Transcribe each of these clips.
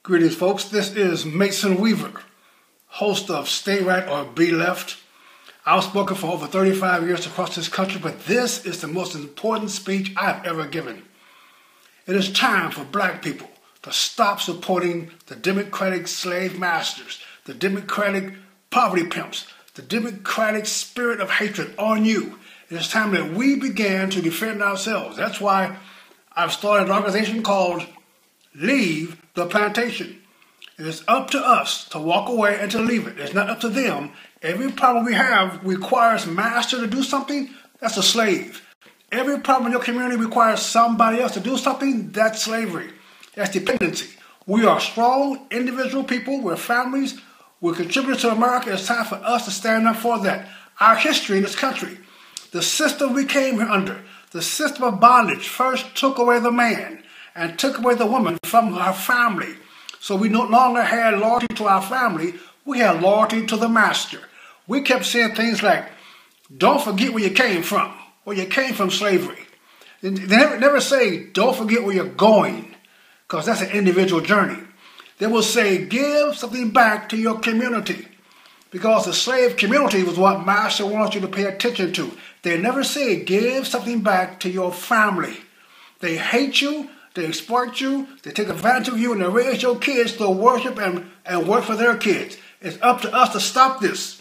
Greetings, folks. This is Mason Weaver, host of Stay Right or Be Left. I've spoken for over 35 years across this country, but this is the most important speech I've ever given. It is time for black people to stop supporting the Democratic slave masters, the Democratic poverty pimps, the Democratic spirit of hatred on you. It is time that we began to defend ourselves. That's why I've started an organization called Leave The Plantation. It is up to us to walk away and to leave it. It's not up to them. Every problem we have requires master to do something, that's a slave. Every problem in your community requires somebody else to do something, that's slavery. That's dependency. We are strong individual people. We're families. We're contributors to America. It's time for us to stand up for that. Our history in this country, the system we came here under, the system of bondage first took away the man and took away the woman from her family. So we no longer had loyalty to our family. We had loyalty to the master. We kept saying things like, don't forget where you came from. Well, you came from slavery. They never say, don't forget where you're going, because that's an individual journey. They will say, give something back to your community, because the slave community was what master wants you to pay attention to. They never say, give something back to your family. They hate you. They exploit you, they take advantage of you, and they raise your kids to worship and work for their kids. It's up to us to stop this.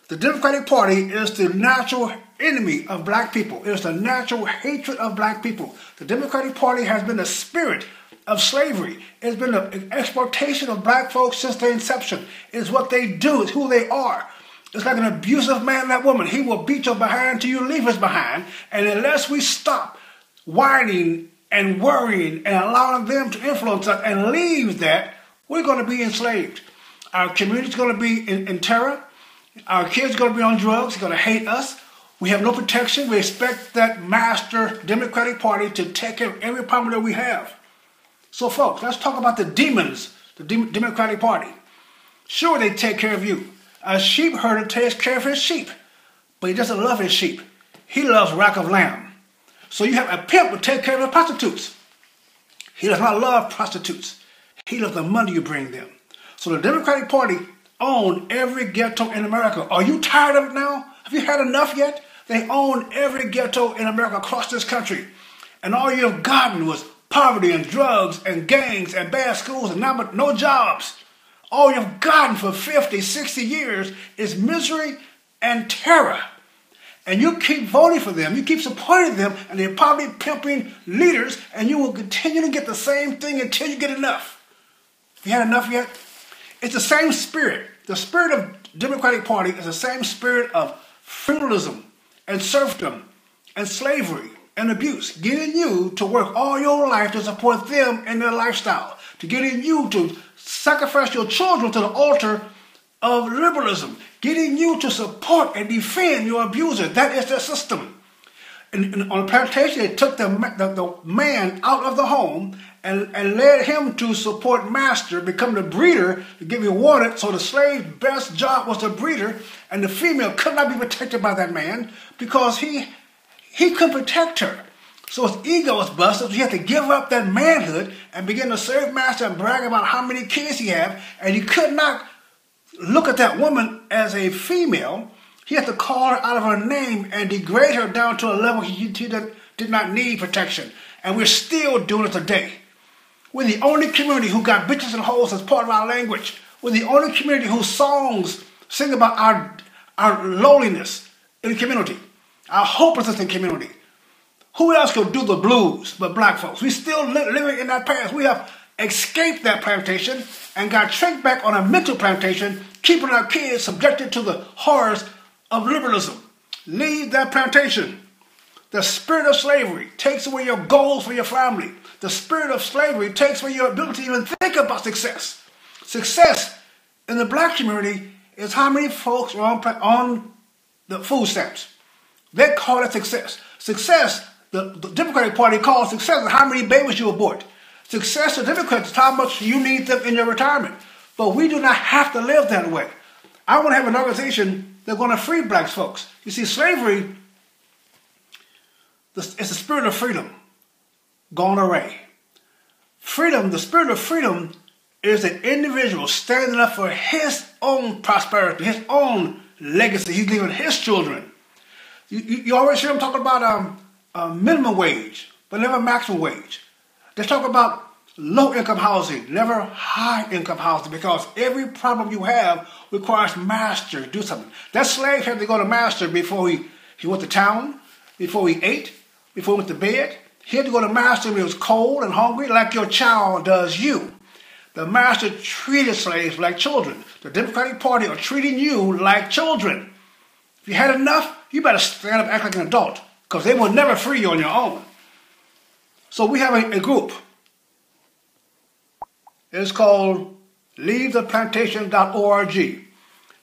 The Democratic Party is the natural enemy of black people. It is the natural hatred of black people. The Democratic Party has been the spirit of slavery. It's been an exploitation of black folks since their inception. It's what they do. It's who they are. It's like an abusive man, that woman. He will beat your behind till you leave his behind. And unless we stop whining and worrying and allowing them to influence us and leave that, we're going to be enslaved. Our community is going to be in terror. Our kids are going to be on drugs. They're going to hate us. We have no protection. We expect that master Democratic Party to take care of every problem that we have. So, folks, let's talk about the demons, the Democratic Party. Sure, they take care of you. A sheep herder takes care of his sheep, but he doesn't love his sheep. He loves rack of lamb. So you have a pimp to take care of the prostitutes. He does not love prostitutes. He loves the money you bring them. So the Democratic Party owns every ghetto in America. Are you tired of it now? Have you had enough yet? They own every ghetto in America across this country. And all you've gotten was poverty and drugs and gangs and bad schools and no jobs. All you've gotten for 50, 60 years is misery and terror. And you keep voting for them, you keep supporting them, and they're probably pimping leaders, and you will continue to get the same thing until you get enough. Have you had enough yet? It's the same spirit. The spirit of the Democratic Party is the same spirit of feudalism and serfdom and slavery and abuse, getting you to work all your life to support them in their lifestyle, to getting you to sacrifice your children to the altar of liberalism, getting you to support and defend your abuser. That is their system. And on the plantation, they took the man out of the home and led him to support master, become the breeder, to get rewarded. So the slave's best job was the breeder, and the female could not be protected by that man because he couldn't protect her. So his ego was busted, so he had to give up that manhood and begin to serve master and brag about how many kids he had, and he could not look at that woman as a female. He had to call her out of her name and degrade her down to a level he did not need protection. And we're still doing it today. We're the only community who got bitches and hoes as part of our language. We're the only community whose songs sing about our lowliness in the community, our hopelessness in the community. Who else could do the blues but black folks? We still living in that past. We have escaped that plantation and got tricked back on a mental plantation, keeping our kids subjected to the horrors of liberalism. Leave that plantation. The spirit of slavery takes away your goals for your family. The spirit of slavery takes away your ability to even think about success. Success in the black community is how many folks are on the food stamps. They call it success. Success, the Democratic Party calls success is how many babies you abort. Success to Democrats is how much you need them in your retirement. But we do not have to live that way. I want to have an organization that's going to free black folks. You see, slavery, it's the spirit of freedom gone away. Freedom, the spirit of freedom is an individual standing up for his own prosperity, his own legacy. He's leaving his children. You always hear them talk about minimum wage, but never maximum wage. They talk about low-income housing, never high-income housing, because every problem you have requires master to do something. That slave had to go to master before he went to town, before he ate, before he went to bed. He had to go to master when he was cold and hungry, like your child does you. The master treated slaves like children. The Democratic Party are treating you like children. If you had enough, you better stand up and act like an adult, because they will never free you on your own. So we have a group. It's called LeaveThePlantation.org.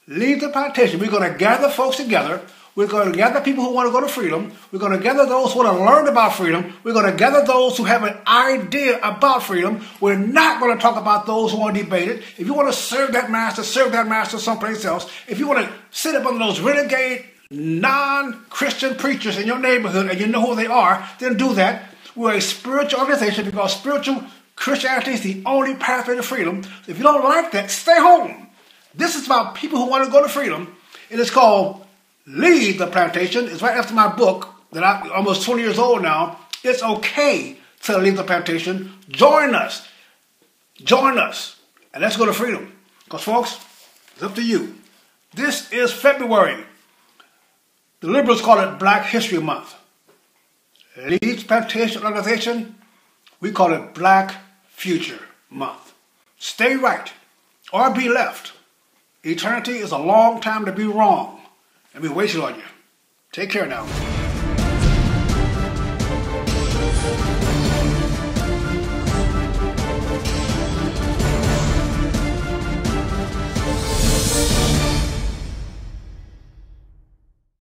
Leave the Plantation. We're going to gather folks together. We're going to gather people who want to go to freedom. We're going to gather those who want to learn about freedom. We're going to gather those who have an idea about freedom. We're not going to talk about those who want to debate it. If you want to serve that master someplace else. If you want to sit up under those renegade, non-Christian preachers in your neighborhood and you know who they are, then do that. We're a spiritual organization because spiritual Christianity is the only pathway to freedom. If you don't like that, stay home. This is about people who want to go to freedom. It is called Leave the Plantation. It's right after my book that I'm almost 20 years old now. It's okay to leave the plantation. Join us. Join us. And let's go to freedom. Because, folks, it's up to you. This is February. The liberals call it Black History Month. Leave the Plantation organization, we call it Black Future Month. Stay right or be left. Eternity is a long time to be wrong. And we waiting on you. Take care now.